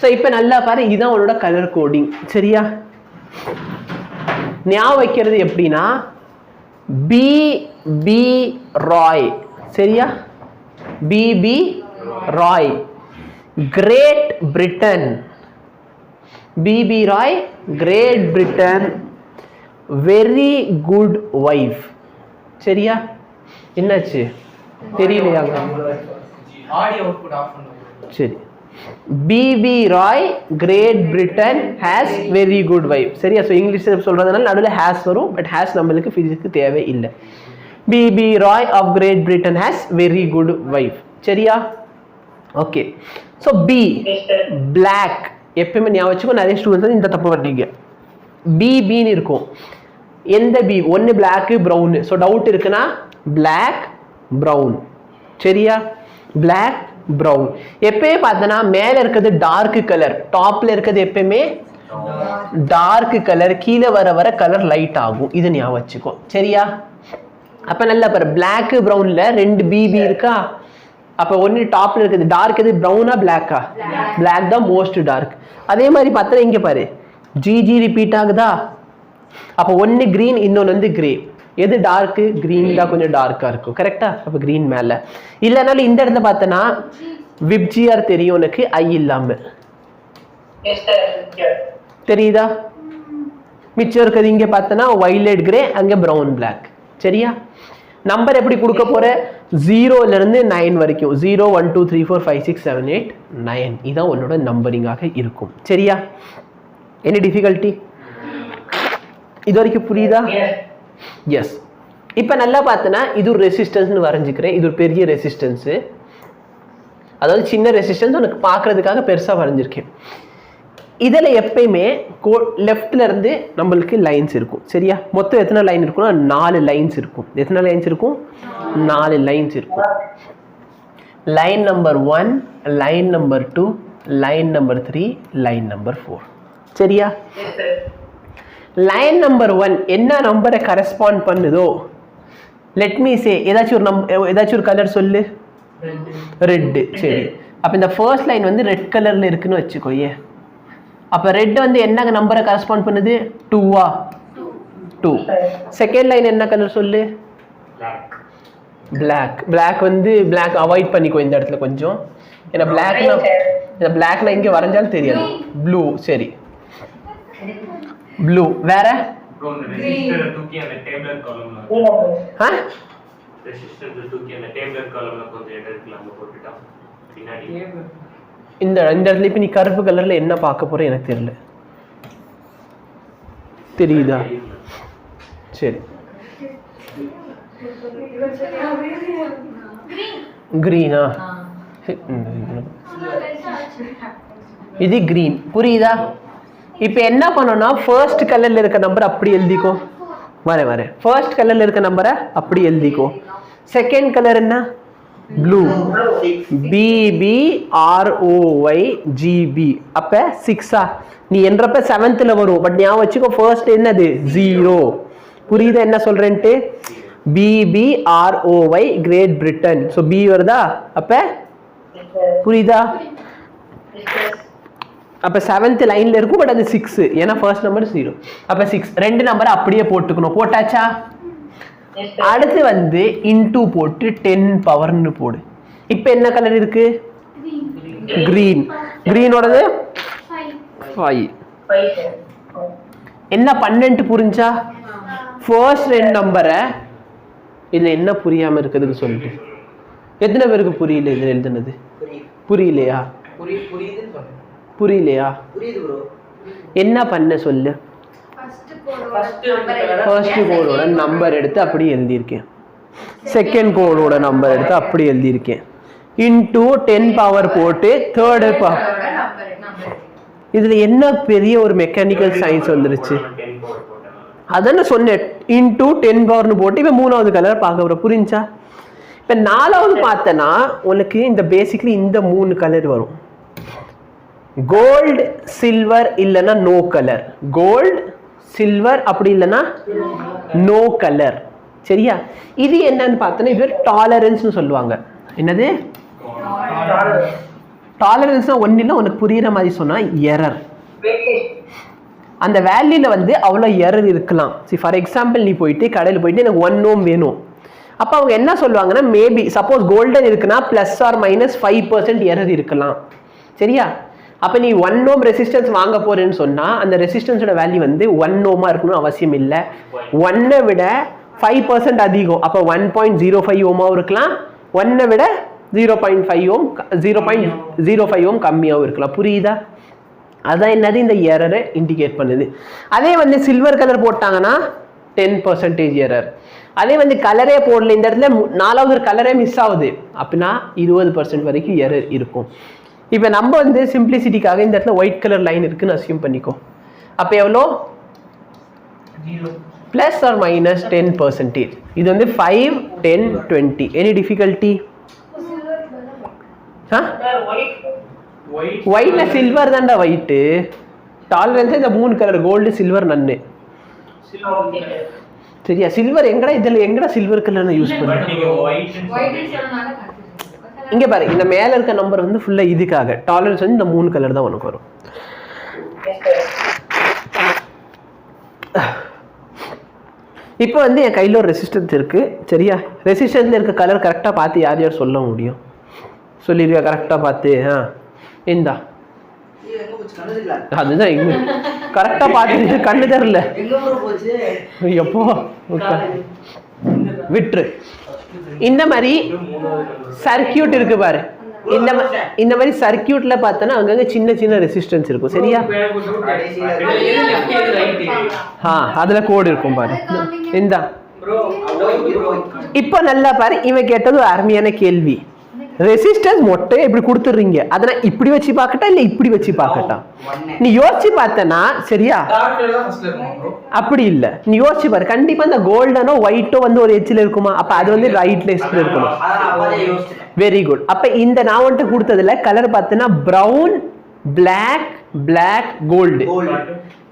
So இப்போ நல்லா பாரு, இதுதான் உன்னோட கலர் கோடிங். சரியா? ஞாபகம் வைக்கிறது எப்படின்னா பிபி ராய். சரியா? BB Roy, Great Britain. BB Roy, Great Britain, very good wife. சரியா? என்னாச்சு தெரியலையா? சரி, BB Roy Great Britain has very good wife. சரியா? ஸோ இங்கிலீஷ் சொல்றதுனால நடுவில் ஹேஸ் வரும், பட் ஹேஸ் நம்மளுக்கு பிசிக்ஸ்க்கு தேவை இல்லை. BB Roy of Great Britain has very good wife. சரியா? ஓகே. So B black. எப்பயுமே ஞாபகம் வச்சுக்கோ, நிறைய ஸ்டூடெண்ட்ஸ் இந்த தப்பு பண்ணீங்க. பிபின்னு இருக்கும். எந்த பி? ஒன்று பிளாக்கு ப்ரௌனு. ஸோ டவுட் இருக்குன்னா பிளாக் ப்ரௌன். சரியா? Black brown. எப்பயுமே பார்த்தனா மேலே இருக்கிறது டார்க் கலர், டாப்ல இருக்கிறது எப்பயுமே டார்க் கலர், கீழே வர வர கலர் லைட் ஆகும். இது ஞாபகம் வச்சுக்கோ. சரியா? அப்போ நல்லா பாரு, பிளாக் ப்ரௌன்ல ரெண்டு பிபி இருக்கா? அப்போ ஒன்று டாப்ல இருக்குது டார்க், எது ப்ரௌனா பிளாக்கா? பிளாக் தான் மோஸ்ட் டார்க். அதே மாதிரி பார்த்தா இங்கே பாரு, ஜிஜி ரிப்பீட் ஆகுதா? அப்போ ஒன்று கிரீன், இன்னொன்று வந்து கிரே. எது டார்க்கு? கிரீன் தான் கொஞ்சம் டார்க்காக இருக்கும். கரெக்டா? அப்போ கிரீன் மேலே. இல்லைனாலும் இந்த இடத்துல பார்த்தனா விப்ஜிஆர் தெரியும் உனக்கு, ஐ இல்லாம. தெரியுதா? மிச்சம் இருக்கிறது இங்கே பார்த்தனா வைலட் கிரே, அங்கே ப்ரௌன் பிளாக். சரியா? நம்பர் எப்படி கொடுக்க போற? 0ல இருந்து 9 வரைக்கும். 0 1 2 3 4 5 6 7 8 9. இதான் உன்னோட நம்பரிங்காக இருக்கும். சரியா? என்ன டிஃபிகல்ட்டி? இது வரைக்கும் புரியுதா? எஸ். இப்போ நல்லா பார்த்தனா இது ஒரு ரெசிஸ்டன்ஸ்னு வரைஞ்சிக்கிறேன். இது ஒரு பெரிய ரெசிஸ்டன்ஸு, அதாவது சின்ன ரெசிஸ்டன்ஸ் உனக்கு பார்க்கறதுக்காக பெருசாக வரைஞ்சிருக்கேன். இதில் எப்பயுமே லெஃப்ட்ல இருந்து நம்மளுக்கு லைன்ஸ் இருக்கும். சரியா? மொத்தம் எத்தனை லைன் இருக்கும்னா 4 லைன்ஸ் இருக்கும். எத்தனை லைன்ஸ் இருக்கும்? 4 லைன்ஸ் இருக்கும். Line number 1, line number 2, line number 3, line number 4. சரியா? லைன் நம்பர் 1 என்ன நம்பரை கரெஸ்பாண்ட் பண்ணுதோ, லெட் மீ சே ஏதாச்சும் ஒரு கலர் சொல்லு. ரெட். சரி, அப்போ இந்த ஃபர்ஸ்ட் லைன் வந்து ரெட் கலர்ல இருக்குன்னு வச்சுக்கோயே. அப்போ ரெட் வந்து என்ன நம்பரை கரெஸ்பாண்ட் பண்ணுது? 2வா? 2. செகண்ட் லைன் என்ன கலர் சொல்லு? பிளாக். பிளாக் வந்து பிளாக் அவாய்ட் பண்ணிக்கோ இந்த இடத்துல கொஞ்சம். ஏன்னா பிளாக்னா இங்கே வரைஞ்சாலும் தெரியாது. ப்ளூ. சரி, ப்ளூ. வேற? இந்த இடத்துல இப்ப நீ கருப்பு கலர்ல என்ன பார்க்க போற எனக்கு தெரியல. தெரியுதா? சரி, கிரீனா? இது கிரீன். புரியுதா? இப்ப என்ன பண்ணோம்னா ஃபர்ஸ்ட் கலர்ல இருக்க நம்பர் அப்படி எழுதிக்கோ. வரேன். ஃபர்ஸ்ட் கலர்ல இருக்க நம்பரை அப்படி எழுதிக்கோ. செகண்ட் கலர் என்ன? ப்ளூ. BBROYGB. அப்ப 6ஆ? நீ என்றப்ப 7th வரும். பட் ஞாபகம் வச்சுக்கோ, ஃபர்ஸ்ட் என்னது? 0. புரியுதா என்ன சொல்றேன்ட்டு? BBROY Great Britain. So B வருதா? அப்ப புரியுதா? அப்ப 7th லைன்ல இருக்கும், பட் அது 6. ஏன்னா ஃபர்ஸ்ட் நம்பர் 0. அப்ப 6. ரெண்டு நம்பரை அப்படியே போட்டுக்கணும். போட்டாச்சா? அடுத்து வந்து இன்டூ போட்டு 10 பவர்னு போடு. இப்ப என்ன கலர் இருக்கு? கிரீன். கிரீனோடது 5. என்ன 12 புரிஞ்சா? ஃபர்ஸ்ட் ரெண்டு நம்பரை இதுல என்ன புரியாம இருக்குதுன்னு சொல்லிட்டு எத்தனை பேருக்கு புரியல? இதுல எழுதுனது புரியலையா? புரியலையா? என்ன பண்ண சொல்லு. ஃபர்ஸ்ட் கோடோட நம்பர் எடுத்து அப்படி எழுதியிருக்கேன். செகண்ட் கோடோட நம்பர் எடுத்து அப்படி எழுதியிருக்கேன். இன்டூ 10 பவர் போட்டு தேர்டு பவர். இதுல என்ன பெரிய ஒரு மெக்கானிக்கல் சயின்ஸ் வந்துருச்சு. அதான் சொன்னேன், இன்டூ 10 பவர்னு போட்டு இப்ப 3வது கலர் பார்க்க போற. புரிஞ்சா? இப்ப 4வது பார்த்தனா உனக்கு இந்த பேசிக்கலி இந்த 3 கலர் வரும். கோல்டு, சில்வர், இல்லைன்னா நோ கலர். கோல்டு, சில்வர், அப்படி இல்லைன்னா நோ கலர். சரியா? இது என்னன்னு பார்த்தோன்னா இது டாலரன்ஸ் சொல்லுவாங்க. என்னது? டாலரன்ஸ்னா ஒன்றும் இல்லை, உனக்கு புரியுற மாதிரி சொன்னால் எரர். அந்த வேல்யூவில் வந்து அவ்வளோ எரர் இருக்கலாம். சரி, ஃபார் எக்ஸாம்பிள் நீ போயிட்டு கடையில் போயிட்டு எனக்கு 1 ohm வேணும். அப்போ அவங்க என்ன சொல்லுவாங்கன்னா, மேபி சப்போஸ் கோல்டன் இருக்குன்னா +or-5% எரர் இருக்கலாம். சரியா? அப்போ நீ 1 ohm ரெசிஸ்டன்ஸ் வாங்க போறேன்னு சொன்னால் அந்த ரெசிஸ்டன்ஸோட வேல்யூ வந்து 1 ohm இருக்கணும் அவசியம் இல்லை. 1 விட 5% அதிகம். அப்போ 1.05 ohm இருக்கலாம். 1 விட 0.5 ohm 0.05 ohm கம்மியாகவும் இருக்கலாம். புரியுதா? அதான் என்னது இந்த எரரை இண்டிகேட் பண்ணுது. அதே வந்து சில்வர் கலர் போட்டாங்கன்னா 10% எரர். அதே வந்து கலரே போடல, இந்த இடத்துல 4வது கலரே மிஸ் ஆகுது அப்படின்னா 20% வரைக்கும் எரர் இருக்கும். இப்போ நம்ம வந்து சிம்பிளிசிட்டிக்காக இந்த இடத்துல ஒயிட் கலர் லைன் இருக்குன்னு அசியூம் பண்ணிக்கோ. அப்போ எவ்வளோ? +or-10%. இது வந்து 5, 10, 20. Any difficulty? ஒயிட்ல சில்வர் தான்டா ஒயிட்டு. டாலரன்ஸ் இந்த 3 கலர் கோல்டு சில்வர் நன்னு. சரியா? சில்வர் எங்கடா இதுல எங்கடா சில்வர் கலர் யூஸ் பண்ணுறீங்க? இங்கே பாரு, இந்த மேலே இருக்க நம்பர் வந்து ஃபுல்லாக இதுக்காக. டாலரன்ஸ் வந்து இந்த 3 கலர் தான் உனக்கு வரும். இப்போ வந்து என் கையில் ஒரு ரெசிஸ்டன்ஸ் இருக்குது. சரியா? ரெசிஸ்டன்ஸில் இருக்க கலர் கரெக்டாக பார்த்து யார் யார் சொல்ல முடியும்? சொல்லிடுவியா கரெக்டாக பார்த்து? இந்தா அதுதான் இங்கே கரெக்டாக பார்த்து கண்ணு தரல எப்போ விட்டுரு. இந்த மாதிரி சர்க்கியூட் இருக்கு பாரு. இந்த மாதிரி சர்க்கியூட்ல பார்த்தோன்னா அங்கங்க சின்ன சின்ன ரெசிஸ்டன்ஸ் இருக்கும். சரியா? அதுல கோடு இருக்கும் பாரு. இந்தா இப்ப நல்லா பாரு, இவன் கேட்டது அருமையான கேள்வி. ரெசிஸ்டன்ஸ் மொட்டை இப்படி கொடுத்துடுறீங்க, அதனால இப்படி வச்சு பார்க்கட்டா இல்ல இப்படி வச்சு பார்க்கட்டா? நீ யோசிச்சு பார்த்தனா சரியா? அப்படி இல்ல, நீ யோசிச்சு பாரு. கண்டிப்பா இந்த கோல்டனோ ஒயிட்டோ வந்து ஒரு எட்ஜ்ல இருக்குமா? அப்ப அது வந்து ரைட் லெஃப்ட்ல இருக்கணும். Very good. அப்ப இந்த நான் வந்துட்டு கொடுத்ததுல கலர் பார்த்தனா பிரவுன், பிளாக், பிளாக், கோல்டு.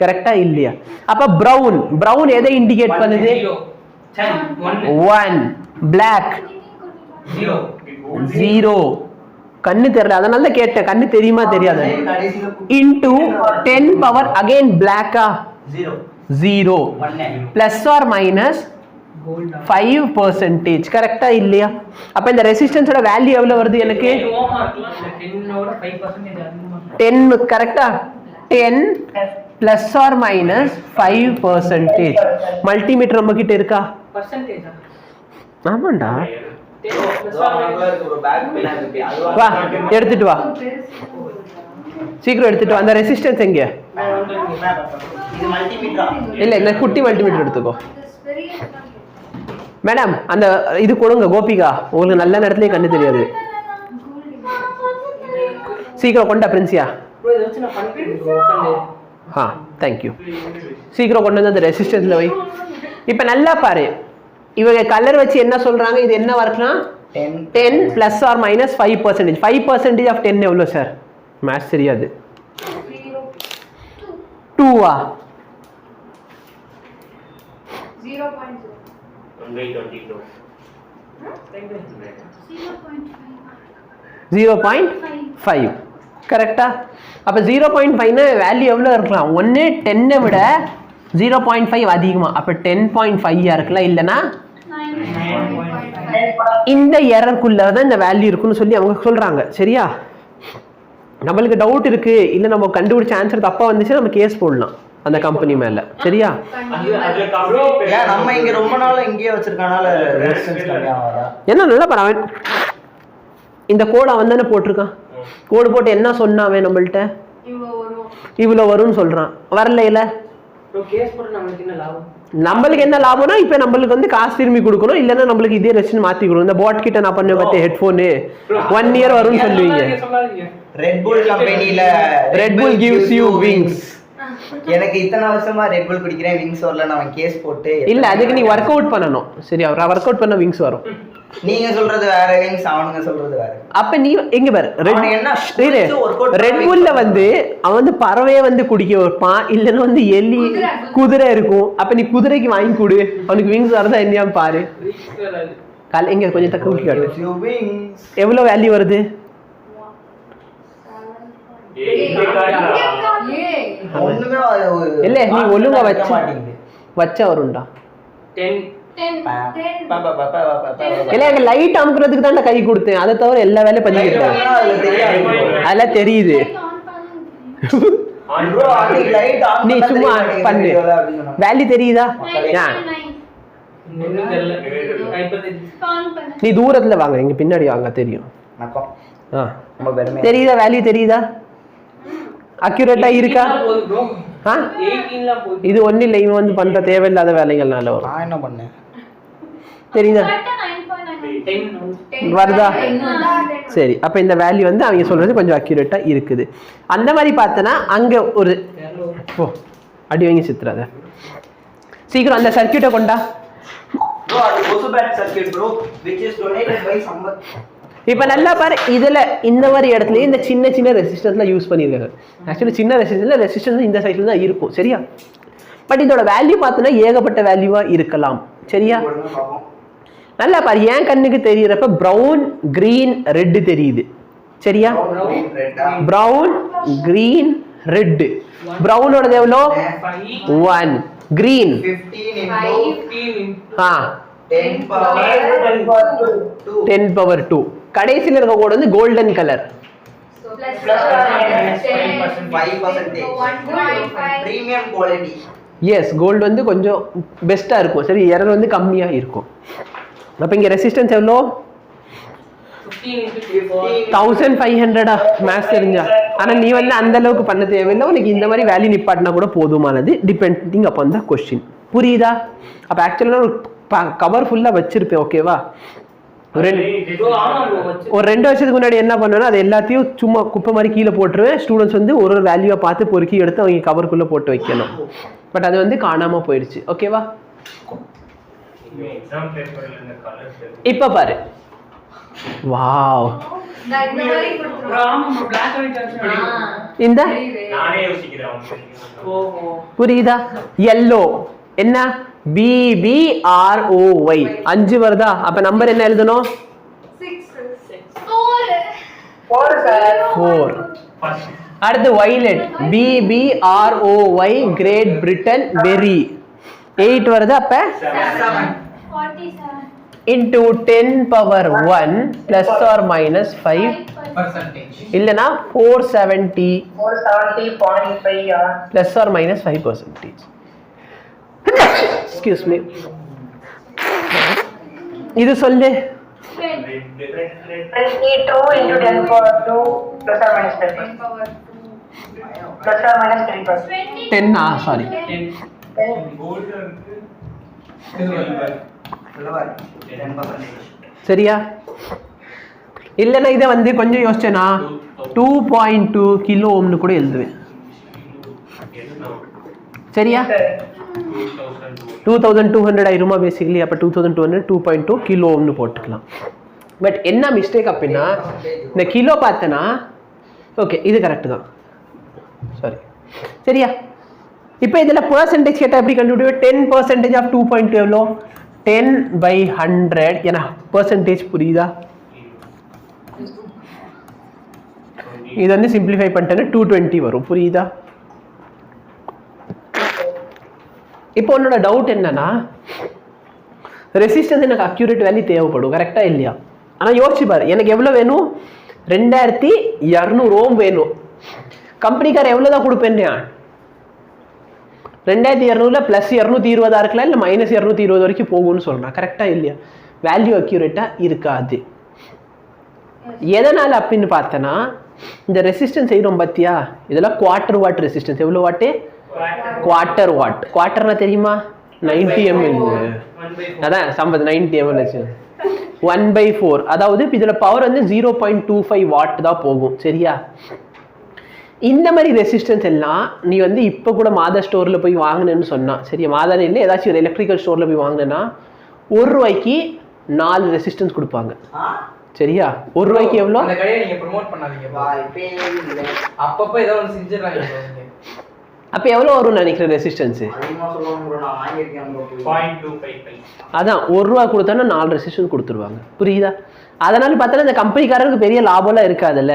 கரெக்டா இல்லையா? அப்ப பிரவுன், பிரவுன் எதை இண்டிகேட் பண்ணுது? 1. பிளாக் 0. கண்ணு தெரியல, அதனால தான் கேட்டேன். கண்ணு தெரியுமா தெரியாது? இன்டு 10 பவர் அகைன் பிளாக்கா 0 +or-5%. கரெக்டா இல்லையா? அப்ப இந்த ரெசிஸ்டன்ஸோட வேல்யூ எவ்வளவு வருது எனக்கு? 10. கரெக்டா? 10 +or-5%. மல்டிமீட்டர் நம்ம கிட்ட இருக்கா? ஆமாண்டா. வா எடுத்துட்டு வா, சீக்கிரம் எடுத்துட்டு வா. அந்த ரெசிஸ்டன்ஸ் எங்க? இல்ல இந்த குட்டி மல்டிமீட்டர் எடுத்துக்கோ. மேடம் அந்த இது கொடுங்க கோபிகா, உங்களுக்கு நல்ல நேரத்துலயே கண்ணு தெரியாது. சீக்கிரம் கொண்டா பிரின்சியா. தேங்க்யூ. சீக்கிரம் கொண்டு வந்து அந்த ரெசிஸ்டன்ஸ்ல வை. இப்ப நல்லா பாரு, இவங்க கலர் வச்சு என்ன சொல்றாங்க? இது என்ன வரலாம்? 10 +or-5%. 5% ஆஃப் 10 எவ்வளோ சார்? மேத்ஸ் தெரியாது. 2 0.5. கரெக்டா? அப்ப 0.5 வேல்யூ எவ்வளோ இருக்கலாம்? 1 10 விட 0.5 அதிகமா. அப்ப 10.5 இருக்கலாம், இல்லைன்னா இந்த எரர்க்குள்ளதான் இந்த வேல்யூ இருக்குன்னு சொல்லி அவங்க சொல்றாங்க. சரியா? நம்மளுக்கு டவுட் இருக்கு, இல்ல நம்ம கண்டுபிடிச்ச ஆன்சர் தப்பா வந்துச்சு, நம்ம கேஸ் போடலாம் அந்த கம்பெனி மேல. சரியா? நம்ம இங்க ரொம்ப நாள் இங்கேயே வச்சிருக்கனால என்ன நல்லா பாரு, இந்த கோட் அவன் தானே போட்டிருக்கான். கோடு போட்டு என்ன சொன்னாவே நம்மள்ட்ட இவ்வளவு வரும்னு சொல்றான். வரல. நம்மளுக்கு என்ன லாபம்னா, இப்ப நம்மளுக்கு வந்து காசு திரும்பி கொடுக்கணும், இல்லன்னா நம்மளுக்கு இதே ரெசிஸ்டன் மாத்தி கொடுக்கணும். இந்த பாட் கிட்ட நான் பண்ண பத்தி ஹெட்போனு 1 year வரும்னு சொல்லுவீங்க. ரெட் புல் கம்பெனில red pull gives you wings. எனக்கு இத்தனை வருஷமா ரெட் புல் குடிக்கிறேன், விங்ஸ் வரல. நான் கேஸ் போட்டு இல்ல, அதுக்கு நீ வொர்க் அவுட் பண்ணணும். சரி, வொர்க் அவுட் பண்ண விங்ஸ் வரும். நீங்க சொல்றது வேற, விங்ஸ் அவனுங்க சொல்றது வேற. அப்ப நீ எங்க பாரு, ரெட் புல்ல வந்து அவன் வந்து பறவையை வந்து குடிக்க வைப்பான், இல்லன்னா வந்து எலி குதிரை இருக்கும். அப்ப நீ குதிரைக்கு வாங்கி கொடு, அவனுக்கு விங்ஸ் வரதா என்னையான்னு பாரு. எங்க கொஞ்சம் தக்க ஊட்டி காட்டு. எவ்வளவு வேல்யூ வருது? ஒண்ணுமே இல்ல நீ ஒழுங்கா வச்சா வரும்டா. 10 இல்ல எங்க லைட் அமுக்குறதுக்கு தான் கை கொடுத்தேன், அதை தவிர எல்லா வேலையும் பண்ணிக்கிட்டேன். அதெல்லாம் தெரியுது, நீ சும்மா பண்ணு. வேல்யூ தெரியுதா? நீ தூரத்துல வாங்க, இங்க பின்னாடி வாங்க, தெரியும். தெரியுதா? வேல்யூ தெரியுதா? அக்யூரேட்டா இருக்கா? இது ஒண்ணு இல்ல, இவன் வந்து பண்ற தேவையில்லாத வேலைகள்னால வரும். நான் என்ன பண்ணேன் தெரியுதா? வருதா? சரி, அப்ப இந்த வேல்யூ வந்து அவங்க சொல்றது கொஞ்சம் அக்யூரேட்டா இருக்குது. அந்த மாதிரி பார்த்தனா அங்க ஒரு அடி வாங்கி சித்துறாத. சீக்கிரம் அந்த சர்க்யூட்டை கொண்டா. இப்ப நல்லா பாரு, இதுல இந்த மாதிரி இடத்துல இந்த சின்ன சின்ன ரெசிஸ்டன்ஸ்ல யூஸ் பண்ணிருக்காங்க. ஆக்சுவலி சின்ன ரெசிஸ்டன்ஸ் இந்த சைட்ல தான் இருக்கும், சரியா? பட் இதோட வேல்யூ பார்த்தோன்னா ஏகப்பட்ட வேல்யூவா இருக்கலாம், சரியா? நல்லா பாரு, என் கண்ணுக்கு தெரியறப்ப பிரவுன், கிரீன், ரெட் தெரியுது, சரியா? Brown, green, red. பிரவுனோட எவ்வளோ? 1. Green 10 power 2. கடைசியில் இருக்க கோடு வந்து கோல்டன் கலர். எஸ், கோல்டு வந்து கொஞ்சம் பெஸ்டா இருக்கும், சரி, எரர் வந்து கம்மியா இருக்கும். அப்ப இங்க ரெசிஸ்டன்ஸ் எவ்வளோ? 1500. மேத்ஸ் தெரிஞ்சா. ஆனா நீ வந்து அந்த அளவுக்கு பண்ண தேவையில்லை, உனக்கு இந்த மாதிரி வேல்யூ நிப்பாட்டினா கூட போதுமானது, டிபெண்டிங் அப்பான் த கொஸ்டின். புரியுதா? அப்ப ஆக்சுவலா ஒரு கவர் ஃபுல்லா வச்சிருப்பேன், ஓகேவா? ஒரு 2 வருஷத்துக்கு முன்னாடி என்ன பண்ணுவேன்னா அது எல்லாத்தையும் சும்மா குப்பை மாதிரி கீழே போட்டுருவேன். ஸ்டூடெண்ட்ஸ் வந்து ஒரு வேல்யூவை பார்த்து பொறுக்கி எடுத்து அவங்க கவருக்குள்ள போட்டு வைக்கணும். பட் அது வந்து காணாம போயிடுச்சு, ஓகேவா? இப்ப பாரு, வாவ், இந்த புரியுதா? yellow என்ன? BBROY 5 வருதா? அப்ப நம்பர் என்ன எழுதணும்? 4. அடுத்து violet, BBROY Great Britain very 8 வருது. அப்ப 47 into 10 power 1 plus or minus 5% இல்லனா 470.5 plus or minus 5%. Excuse me. இது சொல்லு. 22 into 10 power 2 plus or minus 5%. Plus or minus 3%. 10 sorry. 10. சரியா? இல்லனா இத வந்து கொஞ்சம் யோசிச்சேனா 2.2 கிலோ ஓம்னு கூட எழுதுவேன், சரியா? 2200 ஆயிருமா பேசிக்கலி. அப்ப 2200 2.2 கிலோ ஓம்னு போட்டுக்கலாம். பட் என்ன மிஸ்டேக் அப்படின்னா இந்த கிலோ பார்த்தனா ஓகே இது கரெக்ட் தான், சாரி, சரியா? இப்போ இதுல பெர்சன்டேஜ் கேட்டா எப்படி கண்டுபிடிப்போம்? 10% ஆஃப் 2.2 எவ்வளோ? 10/100. ஏன்னா பெர்சன்டேஜ் புரியுதா? இது வந்து சிம்பிளிஃபை பண்ணிட்டேன்னா 220 வரும், புரியுதா? இப்போ உன்னோட டவுட் என்னன்னா ரெசிஸ்டன்ஸ் எனக்கு அக்யூரேட் வேல்யூ தேவைப்படும், கரெக்டா இல்லையா? ஆனா யோசிச்சு பாரு, எனக்கு எவ்வளவு வேணும்? 2200 ஓம் வேணும். கம்பெனிக்கார எவ்வளவுதான் கொடுப்பேன்? 2200ல பிளஸ் 220 இருக்கலாம், இல்ல மைனஸ் 220 வரைக்கும் போகும்னு சொல்றான், கரெக்டா இல்லையா? வேல்யூ அக்யூரேட்டா இருக்காது. எதனால அப்படின்னு பார்த்தனா இந்த ரெசிஸ்டன்ஸ் செய்யறோம் பாத்தியா, இதெல்லாம் குவார்டர் வாட் ரெசிஸ்டன்ஸ். எவ்வளவு வாட்டு? Quarter what. குவார்டர்னா தெரியுமா? 90 ml. அதான் 90 ml 1/4. அதாவது இதுல பவர் வந்து 0.25 வாட் தான் போகும், சரியா? இந்த மாதிரி ரெசிஸ்டன்ஸ் எல்லாம் நீ வந்து இப்போ கூட மாதா ஸ்டோர்ல போய் வாங்கினேன்னு சொன்னா, சரியா? மாதான இல்லை, ஏதாச்சும் ஒரு எலக்ட்ரிக்கல் ஸ்டோர்ல போய் வாங்கினேன்னா ₹1 4 ரெசிஸ்டன்ஸ் கொடுப்பாங்க, சரியா? ₹1 எவ்வளோ? அந்த கடையை நீங்க ப்ரோமோட் பண்ணாதீங்க பா. அப்பப்போ ஏதோ ஒன்று செஞ்சிடறாங்க. அப்போ எவ்வளோ வரும்னு நினைக்கிறேன் ரெசிஸ்டன்ஸ்? அதான் ₹1 கொடுத்தோன்னா 4 ரெசிஸ்டன்ஸ் கொடுத்துருவாங்க, புரியுதா? அதனால பார்த்தா இந்த கம்பெனிக்காரருக்கு பெரிய லாபம்லாம் இருக்காதுல்ல,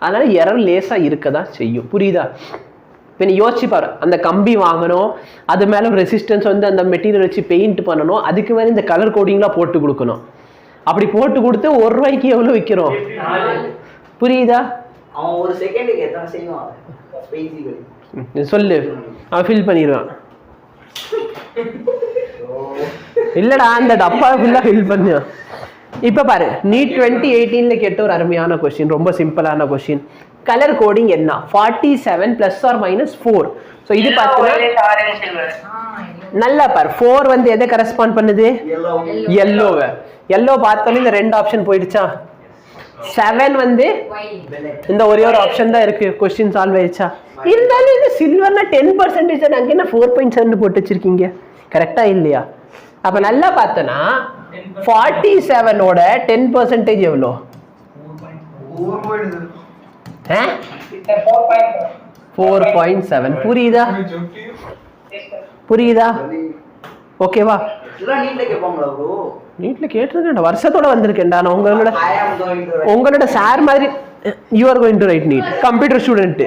அதனால எரர் லேசாக இருக்க தான் செய்யும். புரியுதா? இப்போ நீ யோசிச்சு பாரு, அந்த கம்பி வாங்கணும், அது மேலே ரெசிஸ்டன்ஸ் வந்து அந்த மெட்டீரியல் வச்சு பெயிண்ட் பண்ணணும், அதுக்கு மேலே இந்த கலர் கோடிங்லாம் போட்டு கொடுக்கணும். அப்படி போட்டு கொடுத்து ₹1 எவ்வளோ விற்கிறோம்? புரியுதா? அவன் ஒரு செகண்டுக்கு எத்தனை செய்வான்? சொல்லு, அவன் ஃபில் பண்ணிடுவான். இல்லடா, அந்த டப்பா ஃபுல்லாக ஃபில் பண்ணுவான். இப்போ பாரு, நீட் 2018 கேட்ட ஒரு அருமையான கொஸ்டின், ரொம்ப சிம்பிளான கொஸ்டின். கலர் கோடிங் என்ன? 47 ± 4. ஸோ இது பார்த்தீங்கன்னா நல்லா பாரு, 4 வந்து எதை கரஸ்பாண்ட் பண்ணுது? எல்லோவை. எல்லோ பார்த்தோன்னே இந்த 2 ஆப்ஷன் போயிடுச்சா? 7 வந்து இந்த ஒரே ஒரு ஆப்ஷன் தான் இருக்கு. கொஸ்டின் சால்வ் ஆயிடுச்சா? இருந்தாலும் இது சில்வர்னா 10% நாங்கள் என்ன 4.7 போட்டு வச்சிருக்கீங்க? கரெக்டா இல்லையா? அப்ப நல்லா பார்த்தோன்னா 47ஓட 10% எவ்வளோ? 4.7. புரியுதா? புரியுதா? ஓகேவா? நீட்ல கேட்டிருக்கேன், வருஷத்தோட வந்திருக்கேன்டா நான். உங்களோட சார் மாதிரி you are going to write NEET computer student.